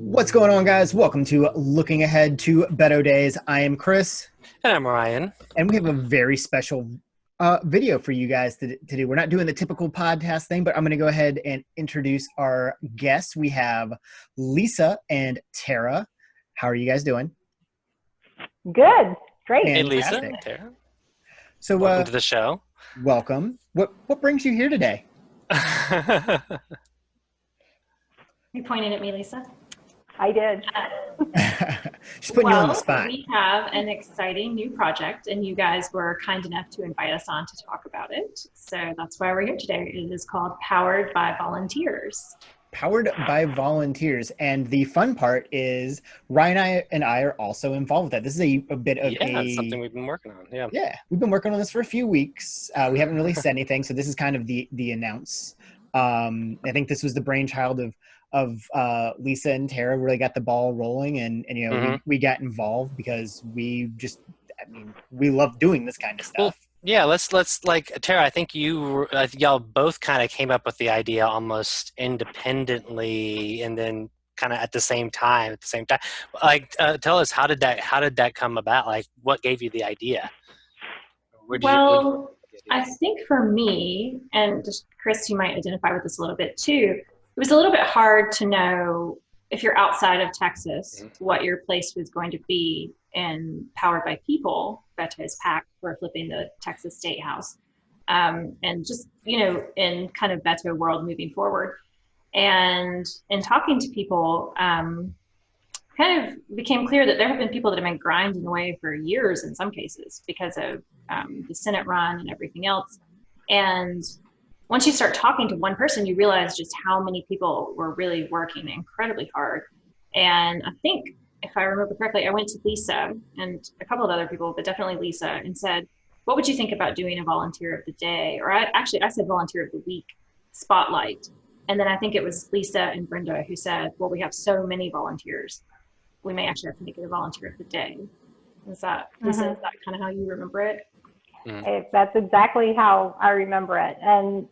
What's going on, guys? Welcome to Looking Ahead to Beto Days. I am Chris. And I'm Ryan. And we have a very special video for you guys to do. We're not doing the typical podcast thing, but I'm going to go ahead and introduce our guests. We have Lisa and Tara. How are you guys doing? Good. Great. Hey, Lisa. Tara. So, welcome to the show. Welcome. What brings you here today? You pointed at me, Lisa? I did. She's putting you on the spot. We have an exciting new project, and you guys were kind enough to invite us on to talk about it. So that's why we're here today. It is called Powered by Volunteers. Powered by Volunteers. And the fun part is Ryan and I are also involved with that. This is a bit of it's something we've been working on. Yeah, we've been working on this for a few weeks. We haven't really said anything, so this is kind of the announce. I think this was the brainchild of Lisa and Tara. Really got the ball rolling, and you know, we got involved because we love doing this kind of stuff. Well, yeah, let's like Tara. I think y'all both kind of came up with the idea almost independently, and then kind of at the same time. Like, tell us, how did that come about? Like, what gave you the idea? I think for me, and just Chris, you might identify with this a little bit too. It was a little bit hard to know, if you're outside of Texas, what your place was going to be in Powered by People, Beto's PAC, for flipping the Texas State House. And just, in kind of Beto world moving forward. And in talking to people, kind of became clear that there have been people that have been grinding away for years in some cases because of the Senate run and everything else. And once you start talking to one person, you realize just how many people were really working incredibly hard. And I think, if I remember correctly, I went to Lisa and a couple of other people, but definitely Lisa, and said, what would you think about doing a volunteer of the day? Or I said volunteer of the week spotlight. And then I think it was Lisa and Brenda who said, well, we have so many volunteers, we may actually have to make it a volunteer of the day. Is that, Lisa, is that kind of how you remember it? That's exactly how I remember it. And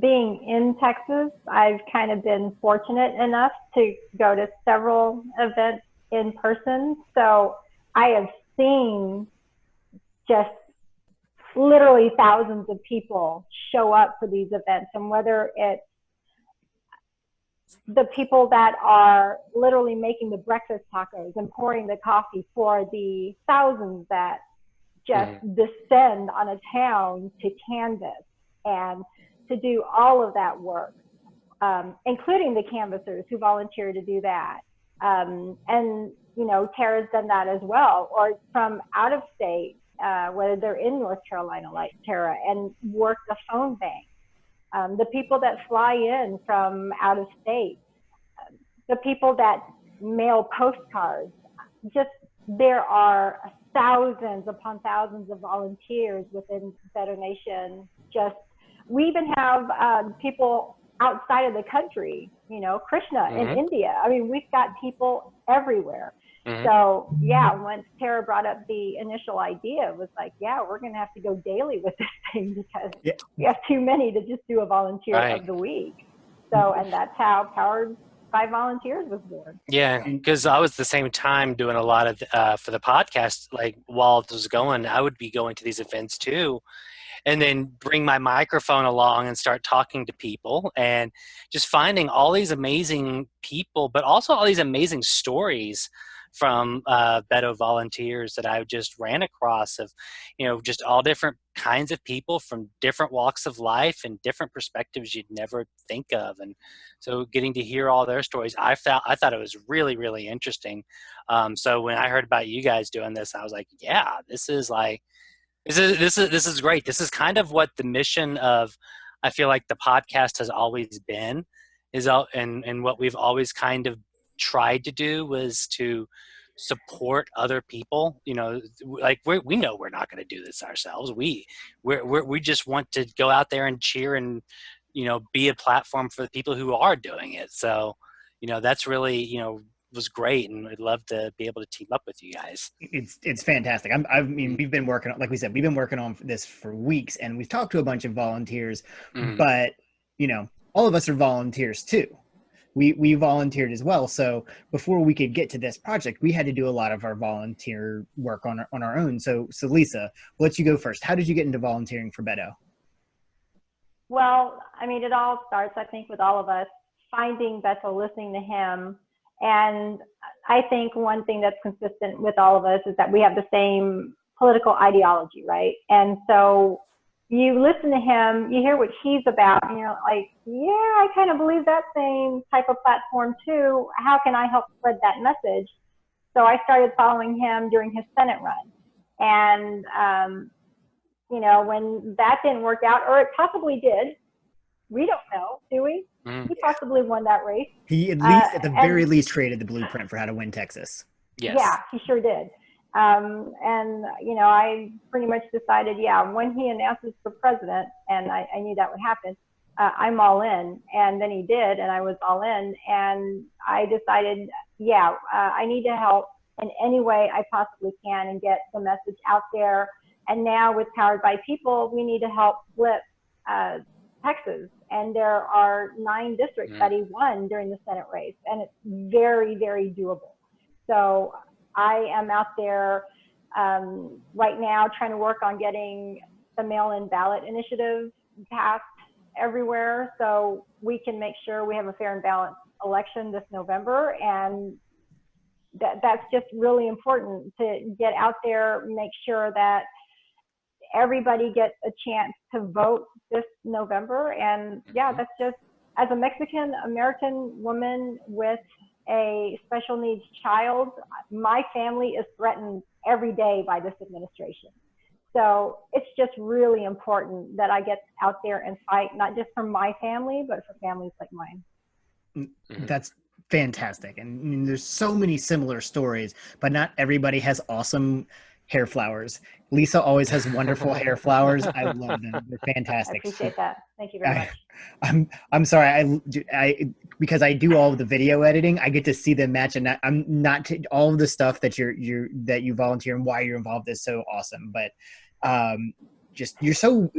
being in Texas, I've kind of been fortunate enough to go to several events in person. So I have seen just literally thousands of people show up for these events. And whether it's the people that are literally making the breakfast tacos and pouring the coffee, for the thousands that just descend on a town to canvass and to do all of that work, including the canvassers who volunteer to do that. And, Tara's done that as well, or from out of state, whether they're in North Carolina like Tara, and work the phone bank. The people that fly in from out of state, the people that mail postcards, just there are thousands upon thousands of volunteers within Beto Nation. We even have people outside of the country, Krishna in India. I mean, we've got people everywhere. So yeah, once Tara brought up the initial idea, it was like, yeah, we're going to have to go daily with this thing because we have too many to just do a volunteer of the week. So, and that's how Powered by Volunteers was born. Yeah, because I was at the same time doing a lot of, for the podcast, like while it was going, I would be going to these events too. And then bring my microphone along and start talking to people and just finding all these amazing people, but also all these amazing stories from Beto volunteers that I just ran across of, just all different kinds of people from different walks of life and different perspectives you'd never think of. And so getting to hear all their stories, I thought it was really, really interesting. So when I heard about you guys doing this, I was like, yeah, this is great. This is kind of what the mission of, I feel like, the podcast has always been, and what we've always kind of tried to do was to support other people. Like we know we're not going to do this ourselves. We just want to go out there and cheer and be a platform for the people who are doing it. So that's really was great, and I'd love to be able to team up with you guys. It's fantastic. I mean, we've been working on, like we said, we've been working on this for weeks, and we've talked to a bunch of volunteers, but you know, all of us are volunteers too. We volunteered as well. So before we could get to this project, we had to do a lot of our volunteer work on our own. So Lisa, we'll let you go first. How did you get into volunteering for Beto? Well, I mean, it all starts, I think, with all of us finding Beto, listening to him. And I think one thing that's consistent with all of us is that we have the same political ideology, right? And so you listen to him, you hear what he's about, and you're like, yeah, I kind of believe that same type of platform too. How can I help spread that message? So I started following him during his Senate run. And, you know, when that didn't work out, or it possibly did, we don't know, do we? He possibly won that race. He at least, at the very least, created the blueprint for how to win Texas. Yes. Yeah, he sure did. And, you know, I pretty much decided, yeah, when he announces for president, and I knew that would happen, I'm all in. And then he did, and I was all in. And I decided, yeah, I need to help in any way I possibly can and get the message out there. And now with Powered by People, we need to help flip Texas. And there are 9 districts that he won during the Senate race. And it's very, very doable. So I am out there right now trying to work on getting the mail-in ballot initiative passed everywhere so we can make sure we have a fair and balanced election this November. And that's just really important to get out there, make sure that everybody gets a chance to vote this November. And yeah, that's just, as a Mexican American woman with a special needs child, my family is threatened every day by this administration. So it's just really important that I get out there and fight, not just for my family, but for families like mine. That's fantastic. And there's so many similar stories, but not everybody has awesome hair flowers. Lisa always has wonderful hair flowers. I love them. They're fantastic. I appreciate that. Thank you very much. I'm sorry. I because I do all of the video editing, I get to see them match, and I'm not all of the stuff that you volunteer and why you're involved is so awesome. But just you're so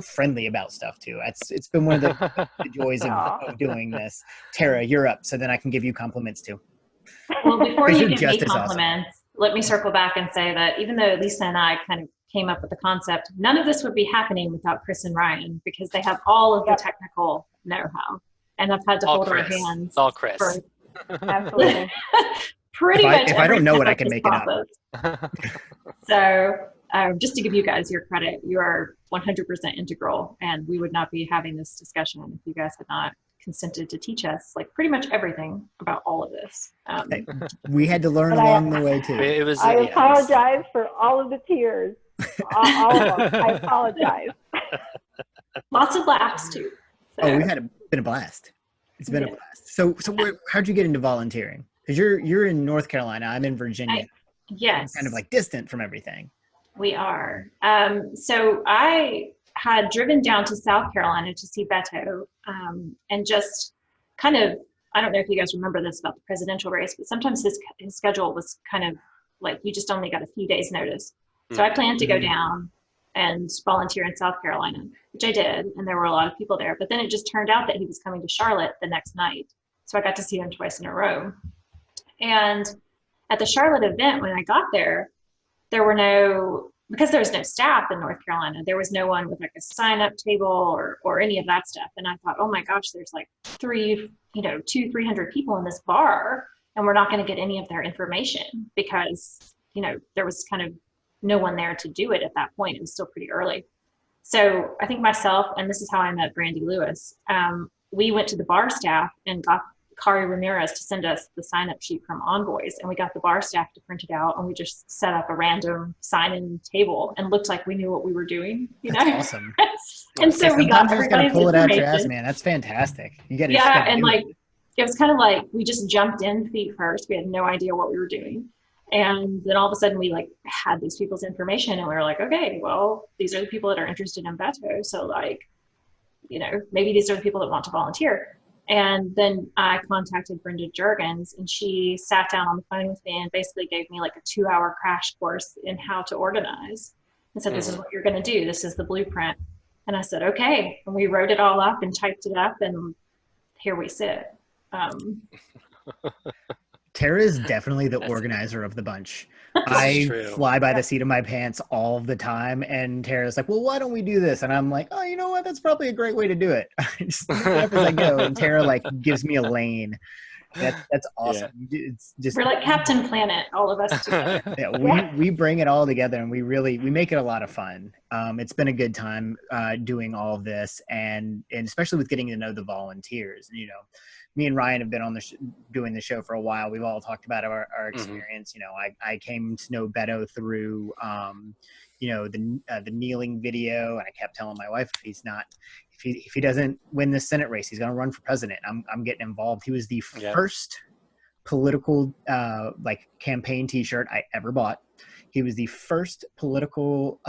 friendly about stuff too. It's been one of the joys of doing this. Tara, you're up, so then I can give you compliments too. Well, before you give me compliments, awesome. Let me circle back and say that even though Lisa and I kind of came up with the concept, none of this would be happening without Chris and Ryan, because they have all of the technical know-how, and I've had to hold our hands. It's all Chris. Absolutely. Pretty much. If I don't know it, I can make it up. So just to give you guys your credit, you are 100% integral, and we would not be having this discussion if you guys had not consented to teach us like pretty much everything about all of this. We had to learn along the way too. I apologize for all of the tears. All of them. I apologize. Lots of laughs too. So. Oh, been a blast. It's been a blast. So how'd you get into volunteering? Because you're in North Carolina. I'm in Virginia. Yes. Kind of like distant from everything. We are. So I had driven down to South Carolina to see Beto, and just kind of, I don't know if you guys remember this about the presidential race, but sometimes his schedule was kind of like, you just only got a few days notice. So I planned to go down and volunteer in South Carolina, which I did, and there were a lot of people there. But then it just turned out that he was coming to Charlotte the next night. So I got to see him twice in a row. And at the Charlotte event, when I got there, because there was no staff in North Carolina, there was no one with like a sign-up table or any of that stuff. And I thought, oh my gosh, there's like 200-300 people in this bar, and we're not going to get any of their information because, there was kind of no one there to do it at that point. It was still pretty early. So I think myself, and this is how I met Brandy Lewis, we went to the bar staff and got Kari Ramirez to send us the sign-up sheet from Envoys, and we got the bar staff to print it out, and we just set up a random sign-in table and looked like we knew what we were doing. That's awesome. And so we got everybody's pull it out your ass, information. man. That's fantastic. You get it. Yeah, and it was kind of like we just jumped in feet first. We had no idea what we were doing, and then all of a sudden we had these people's information, and we were like, okay, well, these are the people that are interested in Beto, so maybe these are the people that want to volunteer. And then I contacted Brenda Juergens, and she sat down on the phone with me and basically gave me like a 2-hour crash course in how to organize and said, this is what you're going to do. This is the blueprint. And I said, okay. And we wrote it all up and typed it up, and here we sit. Tara is definitely the organizer of the bunch. I fly by the seat of my pants all the time, and Tara's like, well, why don't we do this? And I'm like, oh, you know what? That's probably a great way to do it. Just make it up as I go. And Tara like gives me a lane. That's awesome. Yeah. It's just, we're like Captain Planet, all of us together. Yeah, we bring it all together, and we make it a lot of fun. It's been a good time doing all of this, and especially with getting to know the volunteers. You know, me and Ryan have been on doing the show for a while. We've all talked about our experience. You know, I came to know Beto through you know, the kneeling video, and I kept telling my wife, if he doesn't win this Senate race, he's going to run for president. I'm getting involved. He was the first political like campaign T-shirt I ever bought. He was the first political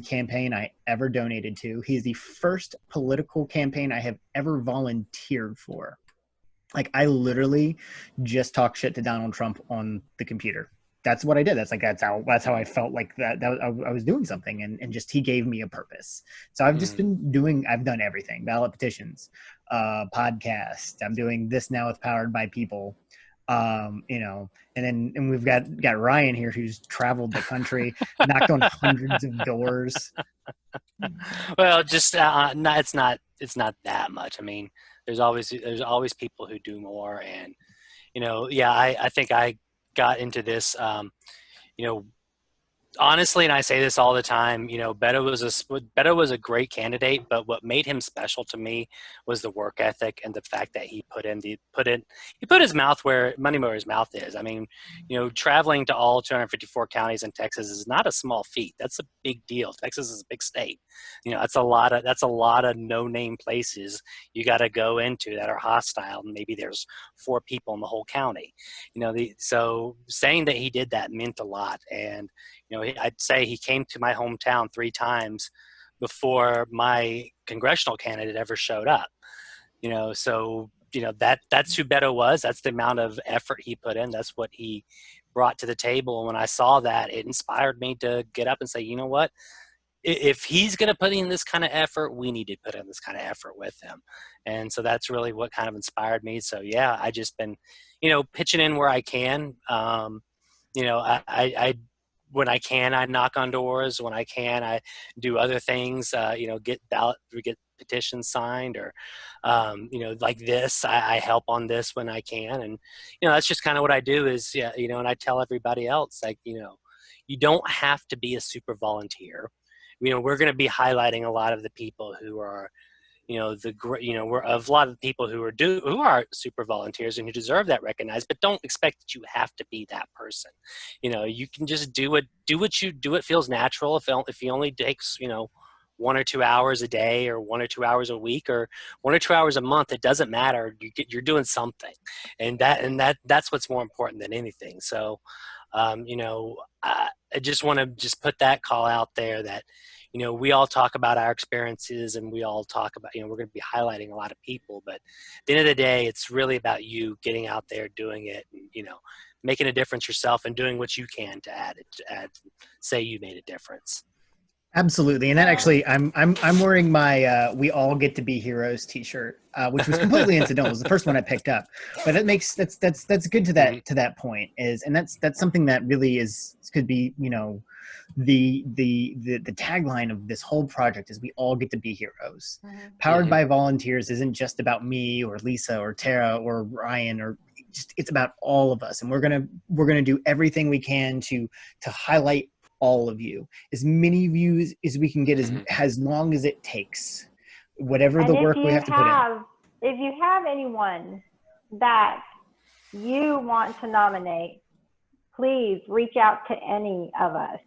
campaign I ever donated to. He's the first political campaign I have ever volunteered for. Like, I literally just talked shit to Donald Trump on the computer. That's what I did. That's how I felt like that I was doing something, and just he gave me a purpose. So I've just I've done everything: ballot petitions, podcast. I'm doing this now with Powered by People. You know, and we've got Ryan here, who's traveled the country, knocked on hundreds of doors. Well, just it's not that much. I mean, there's always people who do more, and you know, I think I got into this, you know, honestly, and I say this all the time, you know, Beto was a great candidate, but what made him special to me was the work ethic and the fact that he put his mouth where his mouth is. I mean, you know, traveling to all 254 counties in Texas is not a small feat. That's a big deal. Texas is a big state. You know, that's a lot of no-name places you got to go into that are hostile. And maybe there's 4 people in the whole county. You know, so saying that he did that meant a lot. And you know, I'd say he came to my hometown 3 times before my congressional candidate ever showed up. You know, so, you know, that's who Beto was. That's the amount of effort he put in. That's what he brought to the table. And when I saw that, it inspired me to get up and say, you know what? If he's going to put in this kind of effort, we need to put in this kind of effort with him. And so that's really what kind of inspired me. So, yeah, I just been, you know, pitching in where I can. You know, I when I can, I knock on doors. When I can, I do other things, you know, get petitions signed, or, you know, like this, I help on this when I can. And, you know, that's just kind of what I do is, yeah, you know, and I tell everybody else, like, you know, you don't have to be a super volunteer. You know, we're going to be highlighting a lot of the people who are, you know, we're a lot of people who are super volunteers and who deserve that recognized, but don't expect that you have to be that person. You know, you can just do what feels natural. If you only takes, you know, 1 or 2 hours a day, or 1 or 2 hours a week, or 1 or 2 hours a month, it doesn't matter. You're doing something, and that's what's more important than anything. So, you know, I just want to just put that call out there that, you know, we all talk about our experiences, and we all talk about, you know, we're going to be highlighting a lot of people, but at the end of the day, it's really about you getting out there, doing it, and, you know, making a difference yourself and doing what you can to say you made a difference. Absolutely. And that actually, I'm wearing my "We All Get to Be Heroes" T-shirt, which was completely incidental. It was the first one I picked up, but that's good to that point and that's something that really could be, you know, the tagline of this whole project is we all get to be heroes. Powered by Volunteers isn't just about me or Lisa or Tara or Ryan, or it's about all of us, and we're gonna do everything we can to highlight all of you, as many views as we can get, as long as it takes, whatever the work we have to put in. If you have anyone that you want to nominate, please reach out to any of us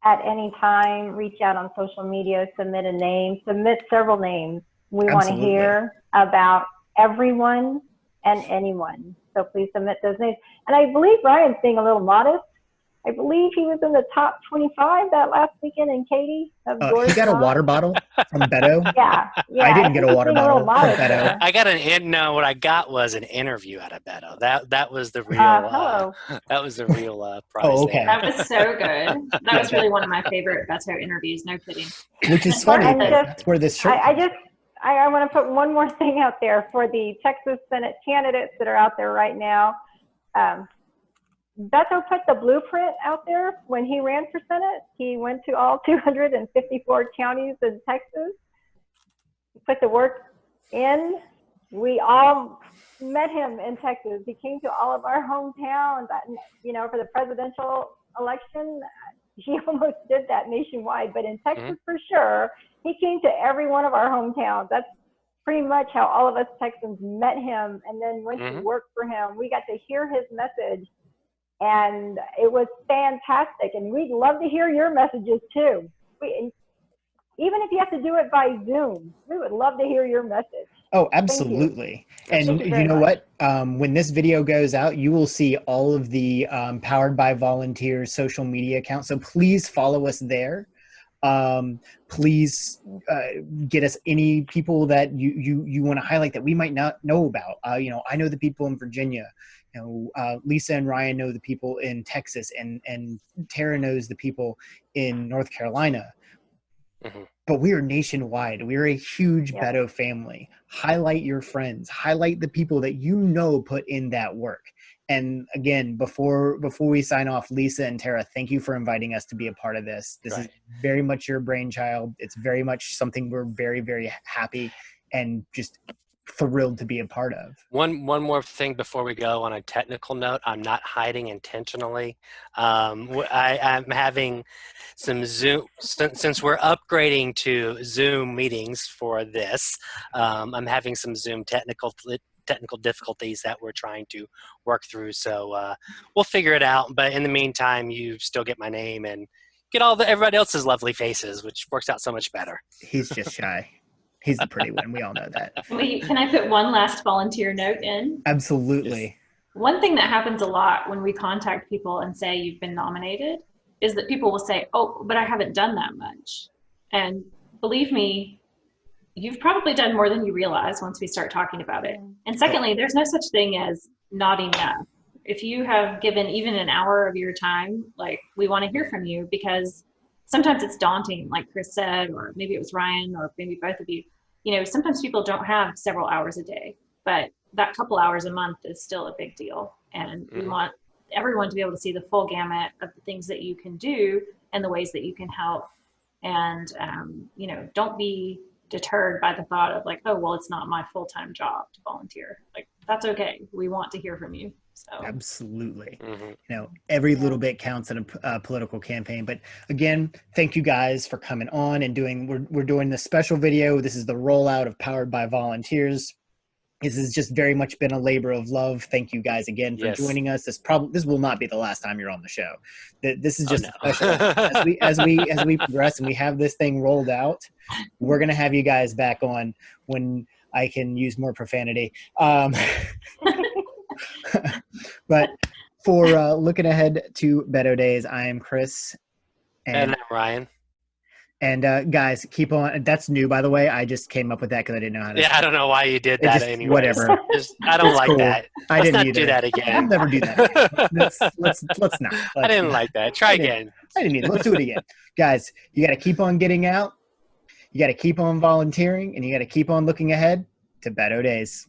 at any time. Reach out on social media, submit a name, submit several names. We want to hear about everyone and anyone. So please submit those names. And I believe Ryan's being a little modest. I believe he was in the top 25 that last weekend in Katy. He got a water bottle from Beto. Yeah. I didn't get a water bottle from Beto. I got what I got was an interview out of Beto. That was the real that was the real prize. Oh, okay. That was so good. That was really one of my favorite Beto interviews. No kidding. Which is funny. That's where this shirt. I want to put one more thing out there for the Texas Senate candidates that are out there right now. Beto put the blueprint out there when he ran for Senate. He went to all 254 counties in Texas. He put the work in. We all met him in Texas. He came to all of our hometowns. You know, for the presidential election, he almost did that nationwide. But in Texas, for sure, he came to every one of our hometowns. That's pretty much how all of us Texans met him and then went to work for him. We got to hear his message. And it was fantastic. And we'd love to hear your messages too. Even if you have to do it by Zoom, we would love to hear your message. Oh, absolutely. And you know what? When this video goes out, you will see all of the Powered by Volunteers social media accounts. So please follow us there. Please get us any people that you want to highlight that we might not know about. You know, I know the people in Virginia. You know, Lisa and Ryan know the people in Texas, and Tara knows the people in North Carolina. But we are nationwide. We are a huge Beto family. Highlight your friends. Highlight the people that you know put in that work. And again, before we sign off, Lisa and Tara, thank you for inviting us to be a part of this. This is very much your brainchild. It's very much something we're very, very happy and just thrilled to be a part of. One more thing before we go on a technical note. I'm not hiding intentionally. I'm having some Zoom, since we're upgrading to Zoom meetings for this, I'm having some Zoom technical difficulties that we're trying to work through. So we'll figure it out. But in the meantime, you still get my name and get everybody else's lovely faces, which works out so much better. He's just shy. He's the pretty one. We all know that. Can I put one last volunteer note in? Absolutely. Yes. One thing that happens a lot when we contact people and say you've been nominated is that people will say, oh, but I haven't done that much. And believe me, you've probably done more than you realize once we start talking about it. And secondly, there's no such thing as not enough. If you have given even an hour of your time, like, we want to hear from you, because sometimes it's daunting, like Chris said, or maybe it was Ryan, or maybe both of you. You know, sometimes people don't have several hours a day, but that couple hours a month is still a big deal. And we want everyone to be able to see the full gamut of the things that you can do and the ways that you can help. And, you know, don't be deterred by the thought of like, oh, well, it's not my full-time job to volunteer. Like, that's okay. We want to hear from you. So. Absolutely. You know, every little bit counts in a political campaign. But again, thank you guys for coming on and we're doing this special video. This is the rollout of Powered by Volunteers. This has just very much been a labor of love. Thank you guys again for joining us. This will not be the last time you're on the show. This is just special. as we progress and we have this thing rolled out, we're gonna have you guys back on when I can use more profanity. But for looking ahead to Beto Days, I am Chris. And I'm Ryan. And guys, keep on. That's new, by the way. I just came up with that because I didn't know how to. Yeah, I don't know why you did that. Anyway, whatever. I don't like that. I didn't not do that again. I'll never do that again. Let's not. I didn't like that. Try again. I didn't either. Let's do it again, guys. You got to keep on getting out. You got to keep on volunteering, and you got to keep on looking ahead to Beto Days.